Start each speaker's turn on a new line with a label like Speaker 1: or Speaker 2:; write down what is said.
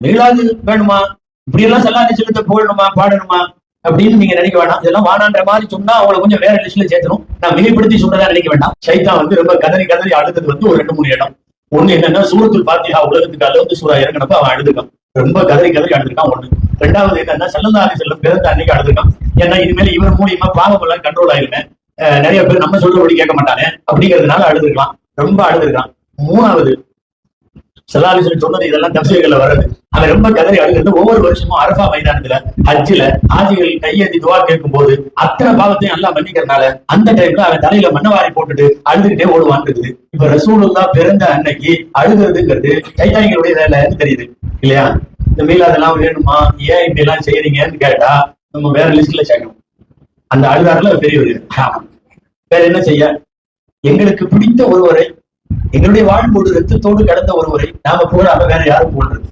Speaker 1: மீளாது வேணுமா, இப்படி எல்லாம் சல்லாதி செலுத்த போடணுமா பாடணுமா அப்படின்னு நீங்க நினைக்க வேண்டாம். இதெல்லாம் வானான்ற மாதிரி சொன்னா அவங்களை கொஞ்சம் வேற லிஸ்ட்ல சேர்த்தணும். நான் மிகைப்படுத்தி சொல்றதா நினைக்க வேண்டாம். சைத்தான் வந்து ரொம்ப கதறி கதறி அழுது வந்து ஒரு 2-3 இடம். ஒண்ணு என்னன்னா சூரத்துல் பாத்திஹா உலகத்துக்கு அளவுக்கு சூறா இறங்கினப்ப அவன் அழுதுக்கான், ரொம்ப கதறி கதறி அழுதுருக்கான். ஒண்ணு. ரெண்டாவது என்னன்னா ஸல்லல்லாஹு அலைஹி வஸல்லம் பிறந்த அன்னைக்கு அழுதுருக்கான். ஏன்னா இனிமேல் இவர் மூலியமா பாவம் எல்லாம் கண்ட்ரோல் ஆயிருவேன், நிறைய பேர் நம்ம சொல்றபடி கேட்க மாட்டானே அப்படிங்கிறதுனால அழுதுருக்கலாம், ரொம்ப அழுதுருக்கான். மூணாவது ஸல்லல்லாஹு அலைஹி வஸல்லம் சொன்னது இதெல்லாம் தஃசீர்கள்ல வருது. அவன் ரொம்ப கதறி அழுகிறது ஒவ்வொரு வருஷமும் அரஃபா மைதானத்துல ஹஜ்ஜில ஹாஜிகள் கையேந்தி துவா கேட்கும் போது அத்தனை பாவத்தையும் அல்லாஹ் மன்னிக்கிறதுனால அந்த டைம்ல அவன் தலையில மண்ணவாரி போட்டுட்டு அழுதுகிட்டே ஓடுவான் இருக்குது. இப்ப ரசூலுல்லாஹ் பிறந்த அன்னைக்கு அழுகிறதுங்கிறது சைத்தானிகளுடைய வேலைன்னு தெரியுது இல்லையா? இந்த மீலாதெல்லாம் வேணுமா, ஏன் இப்படி எல்லாம் செய்யறீங்கன்னு கேட்டா நம்ம வேற லிஸ்ட்ல சேர்க்கணும். அந்த அழுதாறுல பெரியவர் வேற என்ன செய்ய? எங்களுக்கு பிடித்த ஒருவரை, எங்களுடைய வாழ்வோடு ரத்தத்தோடு கடந்த ஒருவரை நாம போடாம வேற யாரும் போடுறது